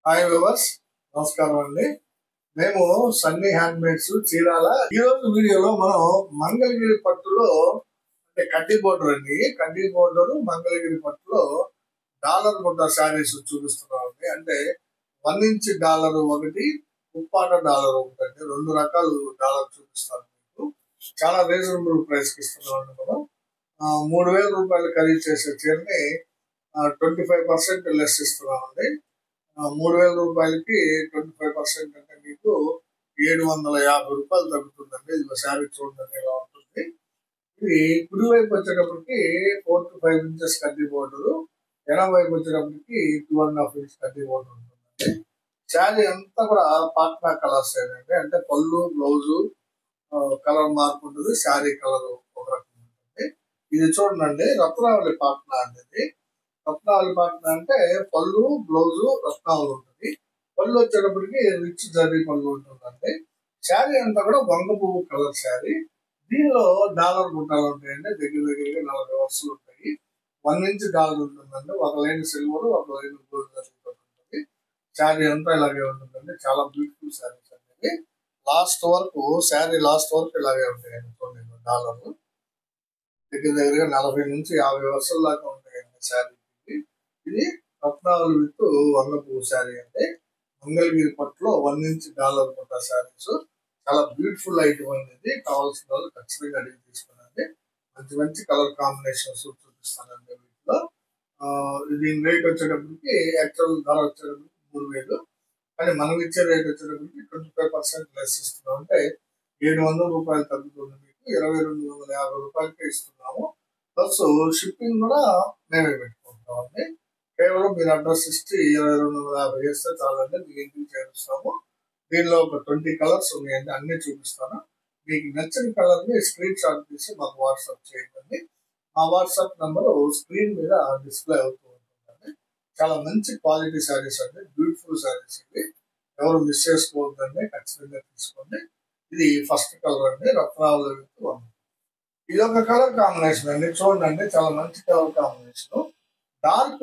Hi viewers, నమస్కారం అండి. మేము సన్నీ హ్యాండ్మేడ్స్ చీరాల. ఈ రోజు వీడియోలో మనం మంగళగిరి పట్టులో అంటే కడ్డీ బోర్డర్ అండి. కడ్డీ బోర్డర్ మంగళగిరి పట్టులో డాలర్ బుట్ట శారీస్ చూపిస్తున్నాం అండి. అంటే 1 ఇంచ్ డాలర్ ఒకటి, ఉప్పాట డాలర్ ఒకటి అండి. 2 రకాలు డాలర్ చూపిస్తాను మీకు. చాలా రీజనబుల్ ప్రైస్ కి ఇస్తున్నాం అండి. మనం 3000 రూపాయలు ఖరీదు చేసే చీరని 25% లెస్ ఇస్తున్నామండి. 3000 రూపాయలకి 25% అంటే మీకు 750 రూపాయలు తగ్గుతుందండి. ఇది శారీ చూడండి ఇలా ఉంటుంది. ఇది కుడి వైపు వచ్చేటప్పటికి 4 to 5 ఇంచెస్ కడ్డీ బోర్డర్, ఎడమ వైపు వచ్చేటప్పటికి 2.5 ఇంచ్ కడ్డీ బోర్డర్ ఉంటుందండి. శారీ అంతా కూడా పాట్నా కలర్స్ అండి. అంటే పళ్ళు, బ్లౌజు కలర్ మార్పు ఉంటుంది. శారీ కలర్ ఒక రకం ఉంటుంది. ఇది చూడండి రత్నావళి పాట్నా అనేది. రత్నావళి పాట్నా అంటే పళ్ళు, బ్లౌజు రత్నావళి ఉంటుంది. పళ్ళు వచ్చేటప్పటికి రిచ్ జరీ పళ్ళు ఉంటుందండి. శారీ అంతా కూడా వంగ పువ్వు కలర్ శారీ. దీనిలో డాలర్ బుట్టాలు ఉంటాయండి. దగ్గరగా 40 వరుసలు ఉంటాయి. 1 ఇంచ్ డాలర్ ఉంటుందండి. ఒక లైన్ సిల్వర్, ఒక లైన్ గోల్డ్ జరీ ఉంటుంది. శారీ అంతా ఇలాగే ఉంటుందండి. చాలా బ్యూటిఫుల్ శారీస్ అనేది. శారీ లాస్ట్ వరకు ఇలాగే ఉంటాయండి. చూడండి డాలర్లు దగ్గరగా 40 నుంచి 50 వరుసల దాకా ఉంటాయండి శారీ. ఇది రత్నావళి విత్ వంగ పువ్వు శారీ అండి. మంగళగిరి పట్టులో 1 ఇంచ్ డాలర్ బుట్ట శారీస్. చాలా బ్యూటిఫుల్ ఐటమ్ అనేది. కావాల్సిన వాళ్ళు ఖచ్చితంగా అడిగి తీసుకున్నాండి. మంచి మంచి కలర్ కాంబినేషన్స్ చూపిస్తానండి వీటిలో. దీని రేట్ వచ్చేటప్పటికి యాక్చువల్ ధర వచ్చేటప్పటికి 3000, కానీ మనం ఇచ్చే రేట్ వచ్చేటప్పటికి 25% లెస్ ఇస్తున్నాం. అంటే 700 రూపాయలు తగ్గుతుంది. మీకు 2250 రూపాయలకే ఇస్తున్నాము. ప్లస్ షిప్పింగ్ కూడా మేమే పెట్టుకుంటామండి. కేవలం మీరు అడ్రస్ ఇచ్చి 2250 చేస్తే చాలండి, మీకు ఇంటికి చేరుస్తాము. దీనిలో ఒక 20 కలర్స్ ఉన్నాయండి. అన్ని చూపిస్తాను. మీకు నచ్చిన కలర్ ని స్క్రీన్ షాట్ తీసి మాకు వాట్సాప్ చేయండి. మా వాట్సాప్ నంబర్ స్క్రీన్ మీద డిస్ప్లే అవుతూ ఉంటుందండి. చాలా మంచి క్వాలిటీ శారీస్ అండి. బ్యూటిఫుల్ శారీస్ ఇవి. ఎవరు మిస్ చేసుకోవద్దండి. ఖచ్చితంగా తీసుకోండి. ఇది ఫస్ట్ కలర్ అండి, రత్నావళి విత్ వన్. ఇది ఒక కలర్ కాంబినేషన్ అండి. చూడండి చాలా మంచి కలర్ కాంబినేషన్. డార్క్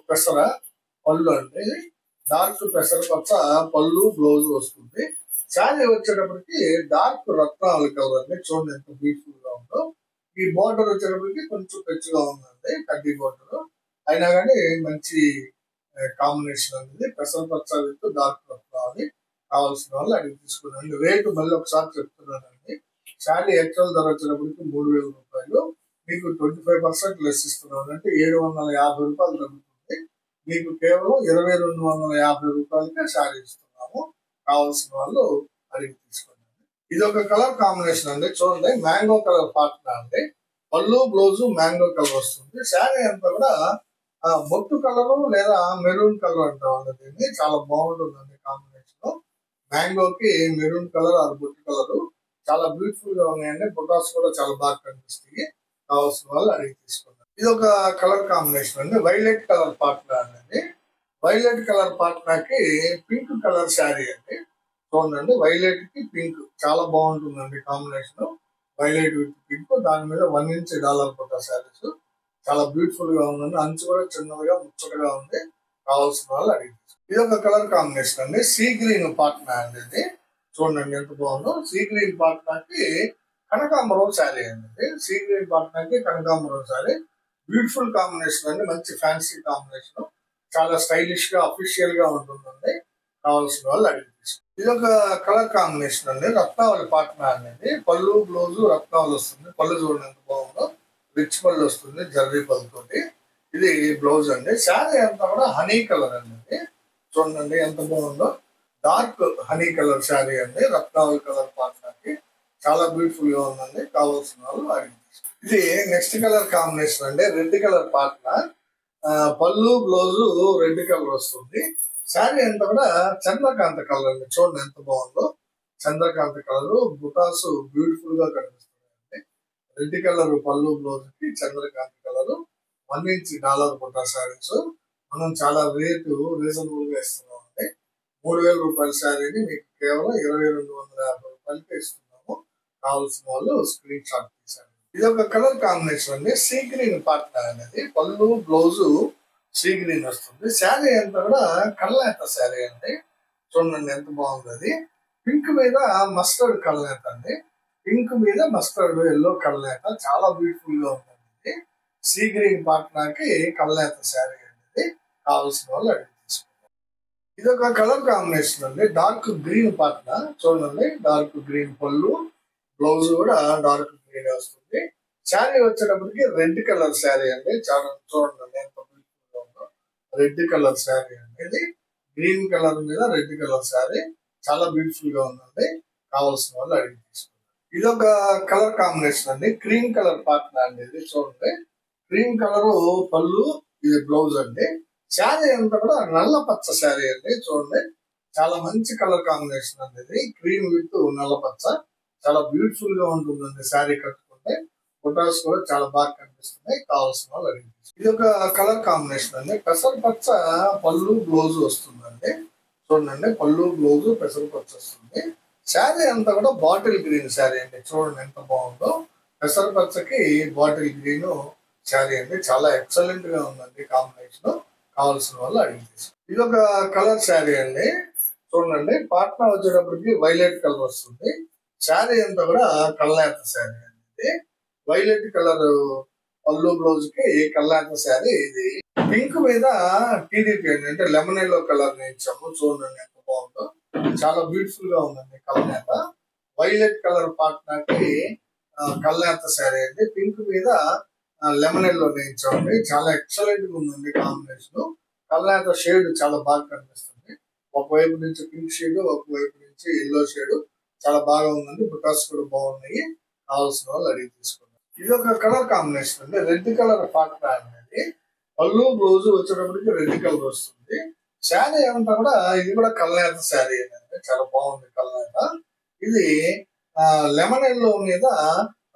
పెసర పళ్ళు అండి. డార్క్ పెసర పచ్చ పళ్ళు, బ్లౌజ్ వస్తుంది. శారీ వచ్చేటప్పటికి డార్క్ రత్నావళి కలర్ అండి. చూడండి ఎంత బ్యూటిఫుల్ గా ఉందో. ఈ బోర్డర్ వచ్చేటప్పటికి కొంచెం పెచ్చుగా ఉందండి, కడ్డీ బోర్డర్. అయినా కానీ మంచి కాంబినేషన్ అనేది. పెసర పచ్చ విత్ డార్క్ రత్నావళి. కావాల్సిన వాళ్ళు అడిగి తీసుకున్నాండి. రేటు మళ్ళీ ఒకసారి చెప్తున్నానండి. శారీ యాక్చువల్ ధర వచ్చేటప్పటికి 3000 రూపాయలు. మీకు 25% లెస్ ఇస్తున్నాం. అంటే 750 రూపాయలు తగ్గుతుంది. మీకు కేవలం 2250 రూపాయలకే శారీ ఇస్తున్నాము. కావాల్సిన వాళ్ళు అడిగి తీసుకోండి. ఇది ఒక కలర్ కాంబినేషన్ అండి. చూడండి మ్యాంగో కలర్ పార్ట్నా అండి. పళ్ళు, బ్లౌజు మ్యాంగో కలర్ వస్తుంది. శారీ అంతా కూడా బొట్టు కలరు లేదా మెరూన్ కలర్ అంటాం దీన్ని. చాలా బాగుంటుందండి కాంబినేషన్. మ్యాంగోకి మెరూన్ కలర్ ఆర్ బొట్టు కలరు చాలా బ్యూటిఫుల్ గా ఉన్నాయండి. బొటాస్ కూడా చాలా బాగా కనిపిస్తాయి. కావాల్సిన వాళ్ళు అడిగి తీసుకున్నారు. ఇది ఒక కలర్ కాంబినేషన్ అండి. వైలెట్ కలర్ పాట్నా అనేది. వైలెట్ కలర్ పాట్నాకి పింక్ కలర్ శారీ అండి. చూడండి వైలెట్ కి పింక్ చాలా బాగుంటుందండి కాంబినేషన్. వైలెట్ విత్ పింక్, దాని మీద 1 ఇంచ్ డాలర్ బుట్ట శారీస్. చాలా బ్యూటిఫుల్ గా ఉందండి. అంచు కూడా చిన్నదిగా ముచ్చటగా ఉంది. కావాల్సిన వాళ్ళు అడిగి. ఇది ఒక కలర్ కాంబినేషన్ అండి. సీ గ్రీన్ పాట్నా అండి. ఇది చూడండి ఎంత బాగుందో. సీ గ్రీన్ పాట్నాకి కనకాంబరం శారీ అండి. సీ గ్రీన్ పాట్నాకి కనకాంబరం శారీ. బ్యూటిఫుల్ కాంబినేషన్ అండి. మంచి ఫ్యాన్సీ కాంబినేషన్. చాలా స్టైలిష్ గా అఫీషియల్ గా ఉంటుందండి. కావాల్సిన వాళ్ళు అడిగి. ఇది ఒక కలర్ కాంబినేషన్ అండి. రత్నావళి పాట్నా అనేది. పళ్ళు, బ్లౌజు రత్నావళి వస్తుంది. పళ్ళు చూడండి ఎంత బాగుందో. రిచ్ పళ్ళు వస్తుంది జర్రీ పళ్ళతోటి. ఇది బ్లౌజ్ అండి. శారీ అంతా కూడా హనీ కలర్ అండి. చూడండి ఎంత బాగుందో. డార్క్ హనీ కలర్ శారీ అండి. రత్నావళి కలర్ పాట్నాకి చాలా బ్యూటిఫుల్ గా ఉందండి. కావాల్సిన వాళ్ళు అడిగి. ఇది నెక్స్ట్ కలర్ కాంబినేషన్ అండి. Red colour Patna. పళ్ళు, బ్లౌజు రెడ్ కలర్ వస్తుంది. శారీ అంతా కూడా చంద్రకాంత కలర్ అండి. చూడండి ఎంత బాగుందో. చంద్రకాంత కలర్ బుటాస్ బ్యూటిఫుల్ గా కనిపిస్తున్నాయండి. రెడ్ కలర్ పళ్ళు, బ్లౌజ్ కి చంద్రకాంత కలర్ 1 ఇంచ్ డాలర్ బుటా శారీస్. మనం చాలా రేటు రీజనబుల్ గా ఇస్తున్నాం అండి. 3000 రూపాయల శారీని మీకు కేవలం 2250 రూపాయలకే ఇస్తున్నాము. కావాల్సిన వాళ్ళు స్క్రీన్ షాట్ తీశారు. ఇది ఒక కలర్ కాంబినేషన్ అండి. సీ గ్రీన్ పాట్నా అనేది. పళ్ళు, బ్లౌజు సీ గ్రీన్ వస్తుంది. శారీ అంతా కూడా కల్నేత శారీ అండి. చూడండి ఎంత బాగుంది అది. పింక్ మీద మస్టర్డ్ కల్నేత అండి. పింక్ మీద మస్టర్డ్ ఎల్లో కల్నేత చాలా బ్యూటిఫుల్ గా ఉంటుంది. సీ గ్రీన్ పాట్నాకి కల్నేత శారీ అండి. కావాల్సిన వాళ్ళు అడిగి తీసుకుంటారు. ఇది ఒక కలర్ కాంబినేషన్ అండి. డార్క్ గ్రీన్ పాట్నా చూడండి. డార్క్ గ్రీన్ పళ్ళు, బ్లౌజ్ కూడా డార్క్ గ్రీన్ వస్తుంది. శారీ వచ్చేటప్పటికి రెడ్ కలర్ శారీ అండి. చాలా చూడండి ఎంత బ్యూటిఫుల్ గా ఉందో. రెడ్ కలర్ శారీ అండి. ఇది గ్రీన్ కలర్ మీద రెడ్ కలర్ శారీ చాలా బ్యూటిఫుల్ గా ఉందండి. కావాల్సిన వాళ్ళు అడిగి తీసుకుంటారు. ఇది ఒక కలర్ కాంబినేషన్ అండి. క్రీమ్ కలర్ పాట్నా అండి. ఇది చూడండి. క్రీమ్ కలర్ పళ్ళు, ఇది బ్లౌజ్ అండి. శారీ అంతా కూడా నల్ల పచ్చ శారీ అండి. చూడండి చాలా మంచి కలర్ కాంబినేషన్ అండి. ఇది క్రీమ్ విత్ నల్ల పచ్చ చాలా బ్యూటిఫుల్ గా ఉంటుందండి. శారీ కట్టుకుంటే ఫొటోస్ కూడా చాలా బాగా కనిపిస్తున్నాయి. కావాల్సిన వాళ్ళు అడిగి. ఇది ఒక కలర్ కాంబినేషన్ అండి. పెసర పచ్చ పళ్ళు బ్లౌజ్ వస్తుందండి. చూడండి పళ్ళు బ్లౌజ్ పెసర పచ్చ వస్తుంది. శారీ అంతా కూడా బాటిల్ గ్రీన్ శారీ అండి. చూడండి ఎంత బాగుందో. పెసర పచ్చకి బాటిల్ గ్రీన్ శారీ అండి. చాలా ఎక్సలెంట్ గా ఉందండి కాంబినేషన్. కావాల్సిన వాళ్ళు అడిగి. ఇది ఒక కలర్ శారీ అండి. చూడండి పాట్నా వచ్చేటప్పటికి వైలెట్ కలర్ వస్తుంది. శారీ అంతా కూడా కల్నేత శారీ అండి. వైలెట్ కలర్ పళ్ళు బ్లౌజ్ కి కల్నేత శారీ. ఇది పింక్ మీద టీడీపీ అండి. అంటే లెమన్ ఎల్లో కలర్ ఇచ్చాము. చూడండి ఎంత బాగుందో. చాలా బ్యూటిఫుల్ గా ఉందండి కల్నేత. వైలెట్ కలర్ పాట్నాకి కల్నేత శారీ అండి. పింక్ మీద లెమన్ ఎల్లో ఇచ్చామండి. చాలా ఎక్సలెంట్ గా ఉందండి కాంబినేషన్. కల్నేత షేడ్ చాలా బాగా కనిపిస్తుంది. ఒకవైపు నుంచి పింక్ షేడ్, ఒకవైపు నుంచి ఎల్లో షేడ్ చాలా బాగా ఉందండి. బుటాస్ కూడా బాగున్నాయి. కావాల్సిన వాళ్ళు అడిగి తీసుకున్నారు. ఇది ఒక కలర్ కాంబినేషన్ అండి. రెడ్ కలర్ పాట్నా అనేది. పళ్ళు బ్లౌజ్ వచ్చేటప్పటికి రెడ్ కలర్ వస్తుంది. శారీ అంతా కూడా ఇది కూడా కల్నేత శారీ అండి. చాలా బాగుంది కల్నేత. ఇది లెమన్ ఎల్లో మీద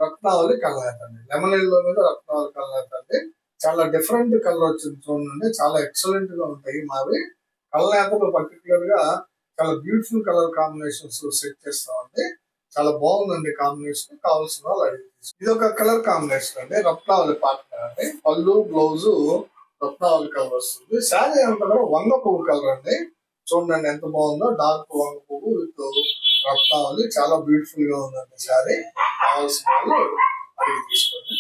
రత్నావళి కల్నేత అండి. లెమన్ ఎల్లో మీద రత్నావళి కల్నేత అండి. చాలా డిఫరెంట్ కలర్ వచ్చింది చూడండి. చాలా ఎక్సలెంట్ గా ఉంటాయి మావి కల్నేతలు. పర్టికులర్ గా చాలా బ్యూటిఫుల్ కలర్ కాంబినేషన్స్ సెట్ చేస్తామండి. చాలా బాగుందండి కాంబినేషన్. కావాల్సిన వాళ్ళు అడిగి. ఇది ఒక కలర్ కాంబినేషన్ అండి. రత్నావళి పాట్నా అండి. పళ్ళు బ్లౌజ్ రత్నావళి కలర్ వస్తుంది. శారీ అంతా కూడా వంగ పువ్వు కలర్ అండి. చూడండి ఎంత బాగుందో. డార్క్ వంగ పువ్వు విత్ రత్నావళి చాలా బ్యూటిఫుల్ గా ఉందండి శారీ. కావాల్సిన వాళ్ళు అడిగి తీసుకోండి.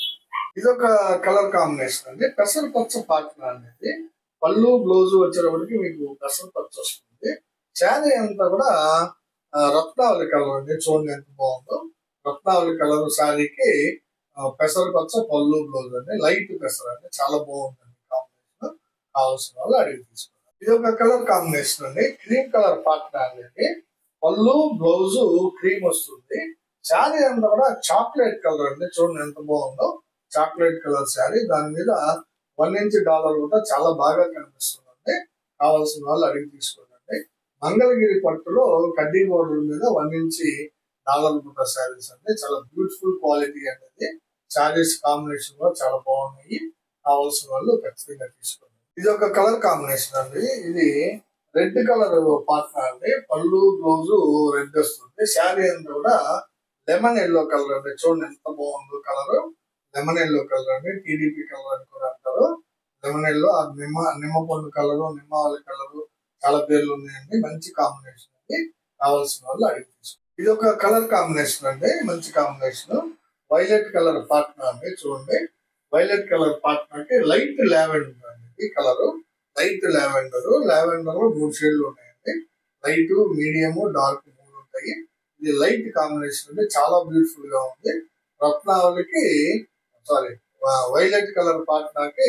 ఇది ఒక కలర్ కాంబినేషన్ అండి. పెసర పచ్చ పాట్నా అనేది. పళ్ళు బ్లౌజ్ వచ్చేటప్పటికి మీకు పెసర పచ్చ వస్తుంది. శారీ అంతా కూడా రత్నావళి కలర్ అండి. చూడండి ఎంత బాగుందో. రత్నావళి కలర్ శారీకి పెసర పచ్చ పళ్ళు బ్లౌజ్ అండి. లైట్ పెసర అండి. చాలా బాగుందండి కాంబినేషన్. కావాల్సిన వాళ్ళు అడిగి తీసుకోండి. ఇది ఒక కలర్ కాంబినేషన్ అండి. క్రీమ్ కలర్ పాట్నా అనేది. పళ్ళు బ్లౌజ్ క్రీమ్ వస్తుంది. శారీ అంతా కూడా చాక్లెట్ కలర్ అండి. చూడండి ఎంత బాగుందో. Chocolate colour sari. దాని మీద 1 ఇంచ్ డాలర్ కూడా చాలా బాగా కనిపిస్తుందండి. కావాల్సిన వాళ్ళు అడిగి తీసుకోండి. మంగళగిరి పట్టులో కడ్డీ బోర్డర్ మీద 1 ఇంచ్ డాలర్ బుట్ట శారీస్ అండి. చాలా బ్యూటిఫుల్ క్వాలిటీ అనేది. శారీస్ కాంబినేషన్ కూడా చాలా బాగున్నాయి. కావాల్సిన వాళ్ళు ఖచ్చితంగా తీసుకోండి. ఇది ఒక కలర్ కాంబినేషన్ అండి. ఇది రెడ్ కలర్ పాట్నా అండి. పళ్ళు బ్లౌజ్ రెడ్ వస్తుంది. శారీ అంతా కూడా లెమన్ ఎల్లో కలర్ అండి. చూడండి ఎంత బాగుందో కలర్. లెమన్ ఎల్లో కలర్ అండి. టీడీపీ కలర్ అని కూడా అంటారు. లెమన్ ఎల్లో, నిమ్మ పండు కలరు, నిమ్మావళి కలరు చాలా పేర్లు ఉన్నాయండి. మంచి కాంబినేషన్ అండి. కావాల్సిన వాళ్ళు అడిగి తీసుకోండి. ఇది ఒక కలర్ కాంబినేషన్ అండి. మంచి కాంబినేషన్. వైలెట్ కలర్ పాట్నా అండి. చూడండి వైలెట్ కలర్ పాట్నాకి లైట్ లావెండర్ అండి. ఈ కలర్ లైట్ లావెండర్. లావెండర్ 3 షేడ్లు ఉన్నాయండి. లైట్, మీడియం, డార్క్ 3 ఉంటాయి. ఇది లైట్ కాంబినేషన్ అండి. చాలా బ్యూటిఫుల్ గా ఉంది. రత్నావళికి వైలెట్ కలర్ పాట్నాకి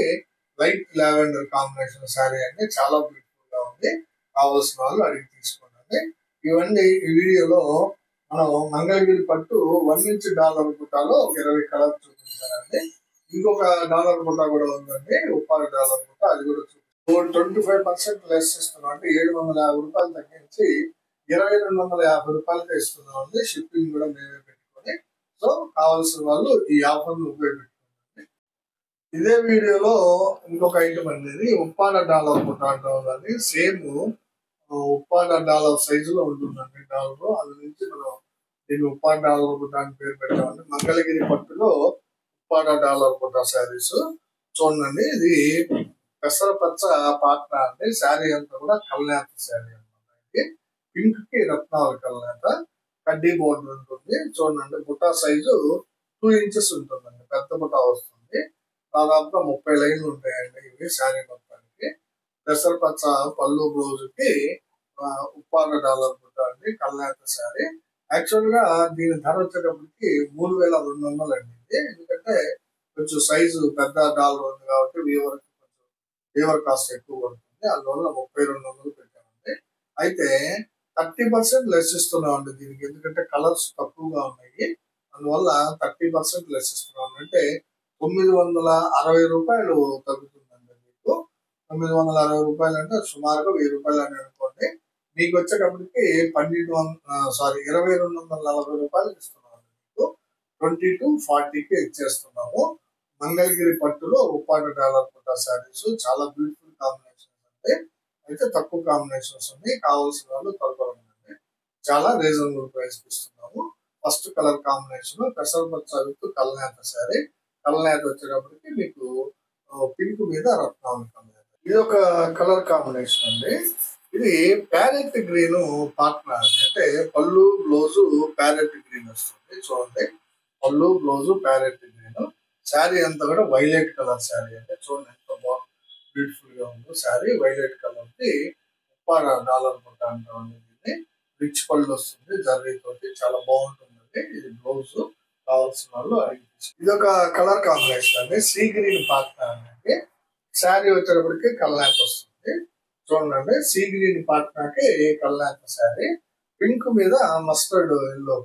లైట్ లావెండర్ కాంబినేషన్ శారీ అండి. చాలా బ్యూటిఫుల్ గా ఉంది. కావాల్సిన వాళ్ళు అడిగి తీసుకోండి. ఇవన్నీ ఈ వీడియోలో మనం మంగళగిరి పట్టు 1 ఇంచ్ డాలర్ బుట్టాలో 20 కలర్ చూపించానండి. ఇంకొక డాలర్ బుట్ట కూడా ఉందండి. ఉప్పాడ డాలర్ బుట్ట. అది కూడా 25% లెస్ ఇస్తున్నాం. అంటే 750 రూపాయలు తగ్గించి 2250 రూపాయలకి ఇస్తున్నాం అండి. షిప్పింగ్ కూడా మేమే పెట్టుకొని. సో కావాల్సిన వాళ్ళు ఈ ఆఫర్ ను ఉపయోగించుకోండి. ఇదే వీడియోలో ఇంకొక ఐటమ్ అనేది ఉప్పాడ డాలర్ బుట్ట అంటాం. సేమ్ ఉప్పాడ డాలర్ సైజులో ఉంటుందండి. డాలర్ అది నుంచి మనం దీన్ని ఉప్పాడ డాలర్ బుట్ట అని పేరు పెట్టామండి. మంగళగిరి పట్టులో ఉప్పాడ డాలర్ బుట్ట శారీస్ చూడండి. ఇది పెసరపచ్చ పాట్నా అండి. శారీ అంతా కూడా కల్నేత శారీ అనమాట. ఇది పింక్ కి రత్నావళి కల్నేత, కడ్డీ బోర్డర్ ఉంటుంది. చూడండి బుటా సైజు 2 ఇంచెస్ ఉంటుందండి. పెద్ద బుటా వస్తుంది. దాదాపుగా 30 లైన్లు ఉంటాయండి ఇవి శారీ మొత్తానికి. పెసరపచ్చ పళ్ళు బ్లౌజ్ కి ఉప్పాడ డాలర్ బుటా అండి, కల్నేత శారీ. యాక్చువల్ గా దీని ధర వచ్చేటప్పటికి 3200 అండి ఇది. ఎందుకంటే కొంచెం సైజు పెద్ద డాలర్ ఉంది కాబట్టి వీవర్ కాస్ట్ ఎక్కువ పడుతుంది. అందువల్ల 3200 పెట్టామండి. అయితే 30% లెస్ ఇస్తున్నామండి దీనికి. ఎందుకంటే కలర్స్ తక్కువగా ఉన్నాయి. అందువల్ల 30% లెస్ ఇస్తున్నాం. అంటే 960 రూపాయలు తగ్గుతుందండి మీకు. 960 రూపాయలు అంటే సుమారుగా 1000 రూపాయలు అని అనుకోండి. మీకు వచ్చేటప్పటికి 2240 రూపాయలు ఇస్తున్నాము. మీకు 2240కి ఇచ్చేస్తున్నాము. మంగళగిరి పట్టులో ఉప్పాడ డాలర్ బుటా శారీస్ చాలా బ్యూటిఫుల్ కాంబినేషన్స్ అండి. అయితే తక్కువ కాంబినేషన్స్ ఉన్నాయి. కావాల్సిన వాళ్ళు త్వరగా ఉండండి. చాలా రీజనబుల్ ప్రైస్ ఇస్తున్నాము. ఫస్ట్ కలర్ కాంబినేషన్ పెసరపచ్చ విత్ కల్నేత శారీ. కల్నేత వచ్చేటప్పటికి మీకు పింక్ మీద రత్నావళి కల్నేత. ఇది ఒక కలర్ కాంబినేషన్ అండి. ఇది ప్యారెట్ గ్రీన్ పాట్నా అండి. అంటే పళ్ళు బ్లౌజు ప్యారెట్ గ్రీన్ వస్తుంది. చూడండి పళ్ళు బ్లౌజు ప్యారెట్ గ్రీన్. శారీ అంతా కూడా వైలెట్ కలర్ శారీ అంటే చూడండి ఎంత బ్యూటిఫుల్ గా ఉందో శారీ. వైలెట్ కలర్ కి ఉప్పాడ డాలర్ బుట్ట అంటామండి. దీన్ని రిచ్ పళ్ళు వస్తుంది జర్రీ తోటి. చాలా బాగుంటుందండి. ఇది బ్లౌజ్. కావాల్సిన వాళ్ళు అడిగి. ఇది ఒక కలర్ కాంబినేషన్ అండి. సీ గ్రీన్ పాట్నా అండి. శారీ వచ్చేటప్పటికి కల్నేత వస్తుంది. చూడండి సీ గ్రీన్ పాట్నాకి కల్నేత శారీ. పింక్ మీద మస్టర్డ్ ఎల్లో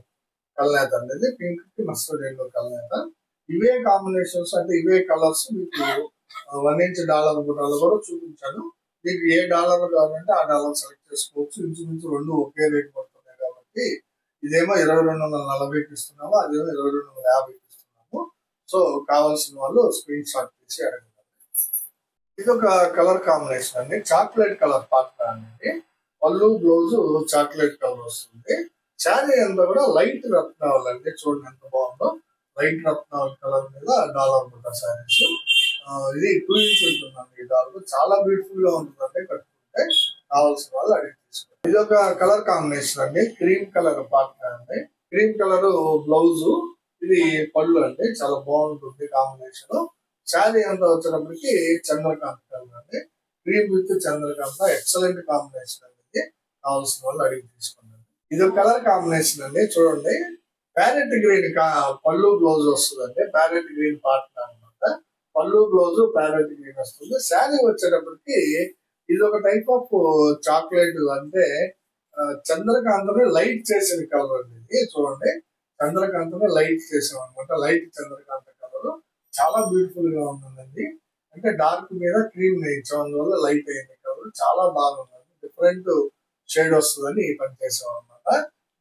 కల్నేత అనేది. పింక్ కి మస్టర్డ్ ఎల్లో కల్నేత. ఇవే కాంబినేషన్స్ అంటే ఇవే కలర్స్ మీకు 1 ఇంచ్ డాలర్ బుటాలు కూడా చూపించాను. మీకు ఏ డాలర్ కావాలంటే ఆ డాలర్ సెలెక్ట్ చేసుకోవచ్చు. ఇంచుమించు రెండు ఒకే రేట్ పడుతున్నాయి కాబట్టి ఇదేమో 2240కి ఇస్తున్నాము, అదేమో 2250కి ఇస్తున్నాము. సో కావాల్సిన వాళ్ళు స్క్రీన్ షాట్ తీసి అడగండి. ఇది ఒక కలర్ కాంబినేషన్ అండి. చాక్లెట్ కలర్ పాత్ర అనేది. పళ్ళు బ్లౌజ్ చాక్లెట్ కలర్ వస్తుంది. శారీ అంతా కూడా లైట్ రత్నావళి అండి. చూడండి ఎంత బాగుందో. లైట్ రత్నావళి కలర్ మీద డాలర్ బుట్ట శారీస్. ఇది 2 ఇంచ్ ఉంటుందండి. ఈ డాలర్ చాలా బ్యూటిఫుల్ గా ఉంటుందండి. కట్టుకుంటే కావాల్సిన వాళ్ళు అడిగి తీసుకోండి. ఇది ఒక కలర్ కాంబినేషన్ అండి. క్రీమ్ కలర్ పాత్ర అండి. క్రీమ్ కలర్ బ్లౌజ్, ఇది పళ్ళు అండి. చాలా బాగుంటుంది కాంబినేషన్. శారీ అంతా వచ్చేటప్పటికి చంద్రకాంత్ కలర్ అండి. Cream with Chandrakanta excellent combination అండి. కావాల్సిన వాళ్ళు అడిగి తీసుకోండి. ఇది ఒక కలర్ కాంబినేషన్ అండి. చూడండి ప్యారెట్ గ్రీన్ పళ్ళు బ్లౌజ్ వస్తుందండి. ప్యారెట్ గ్రీన్ పార్ట్నర్ అనమాట. పళ్ళు బ్లౌజ్ ప్యారెట్ గ్రీన్ వస్తుంది. శారీ వచ్చేటప్పటికి ఇది ఒక టైప్ ఆఫ్ చాక్లెట్ అంటే చంద్రకాంతని లైట్ చేసిన కలర్ అండి. ఇది చూడండి చంద్రకాంతని లైట్ చేసాం అనమాట. లైట్ చంద్రకాంత కలర్ చాలా బ్యూటిఫుల్ గా ఉందండి. అంటే డార్క్ మీద క్రీమ్ వేయించాం, అందువల్ల లైట్ అయింది కలర్. చాలా బాగుందండి. డిఫరెంట్ షేడ్ వస్తుందని ఈ పని చేసాం అనమాట.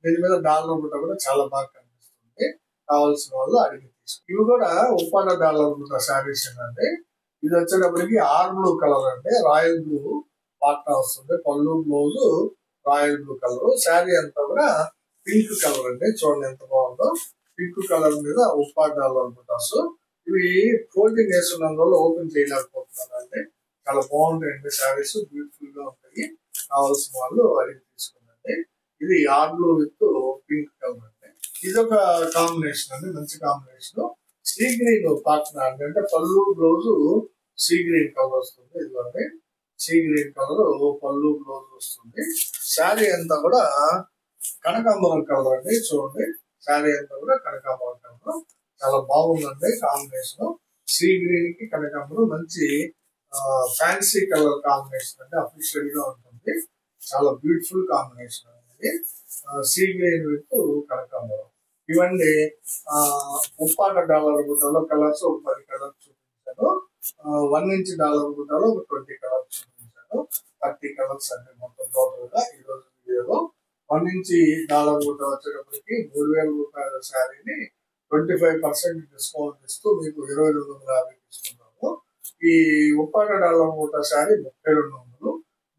దీని మీద డాలర్ బుట్ట కూడా చాలా బాగా కనిపిస్తుంది. కావాల్సిన వాళ్ళు అడిగి తీసుకోండి. ఇవి కూడా ఉప్పాడ డాలర్ బుట్ట శారీస్ అండి. ఇది వచ్చేటప్పటికి ఆర్ బ్లూ కలర్ అంటే రాయల్ బ్లూ పాట్నా వస్తుంది. పళ్ళు blouse royal blue colour. Sari అంతా కూడా పింక్ కలర్ అండి. చూడండి ఎంత బాగుందో. పింక్ కలర్ మీద ఉప్పాడ డాలర్ బుట్టాస్. ఇవి ఫోల్డింగ్ వేస్తున్నందువల్ల ఓపెన్ చేయలేకపోతున్నాను అండి. చాలా బాగుంటాయండి శారీస్. బ్యూటిఫుల్ గా ఉంటాయి. కావాల్సిన వాళ్ళు అడిగి తీసుకోండి. ఇది or blue with pink colour అండి. ఇది ఒక కాంబినేషన్ అండి. మంచి కాంబినేషన్. సీ గ్రీన్ పార్ట్నర్ అండి. అంటే పళ్ళు బ్లౌజ్ సీ గ్రీన్ కలర్ వస్తుంది. ఇదిగోండి సీ గ్రీన్ కలర్ పళ్ళు బ్లౌజ్ వస్తుంది. శారీ అంతా కూడా కనకాంబరం కలర్ అండి. చూడండి శారీ అంతా కూడా కనకాంబరం కలర్. చాలా బాగుందండి కాంబినేషన్. సీ గ్రీన్ కి కనకాంబరం మంచి ఫ్యాన్సీ కలర్ కాంబినేషన్ అంటే అఫీషియల్ గా ఉంటుంది. చాలా బ్యూటిఫుల్ కాంబినేషన్ అనేది. సీ గ్రీన్ విత్ కనకాంబరం. ఇవన్నీ ఉప్పాడ డాలర్ బుట్టలో కలర్స్ ఒక 10 కలర్స్ చూపించాను. 1 ఇంచ్ డాలర్ బుట్టలో ఒక 20 కలర్స్ చూపించాను. 30 కలర్స్ అంటే మొత్తం టోటల్ గా ఈ రోజు వీడియోలో. 1 ఇంచ్ డాలర్ బుట్ట వచ్చేటప్పటికి 3000 రూపాయల శారీని 25% డిస్కౌంట్ ఇస్తూ మీకు 2250 ఇస్తున్నాము. ఈ ఉప్పాడ డాలర్ బుట్ట శారీ 3200.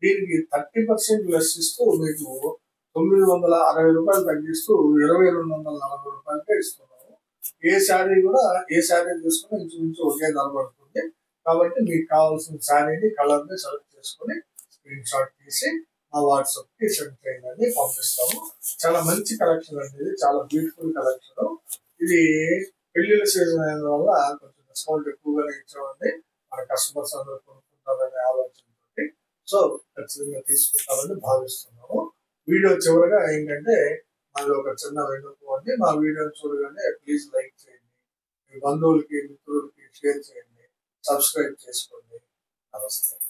దీనికి 30% లెస్ ఇస్తూ మీకు 960 రూపాయలు తగ్గిస్తూ 2240 రూపాయలకే ఇస్తున్నాము. ఏ శారీ తీసుకున్నా ఇంచుమించు ఒకే ధర పడుతుంది. కాబట్టి మీకు కావాల్సిన శారీని కలర్ని సెలెక్ట్ చేసుకొని స్క్రీన్ షాట్ తీసి మా వాట్సాప్ కి సెండ్ చేయండి, పంపిస్తాము. చాలా మంచి కలెక్షన్ అండి, ఇది చాలా బ్యూటిఫుల్ కలెక్షన్. ఇది పెళ్లిళ్ళ సీజన్ అయిన వల్ల కొంచెం డిస్కౌంట్ ఎక్కువగానే ఇచ్చామండి. మన కస్టమర్స్ అందరూ కొనుక్కుంటారనే ఆలోచనతోటి. సో ఖచ్చితంగా తీసుకుంటారని భావిస్తున్నాము. వీడియో చివరగా ఏంటంటే మాది ఒక చిన్న విన్నపం అండి. మా వీడియోని చూడగానే ప్లీజ్ లైక్ చేయండి, మీ బంధువులకి మిత్రులకి షేర్ చేయండి, సబ్స్క్రైబ్ చేసుకోండి. నమస్తే.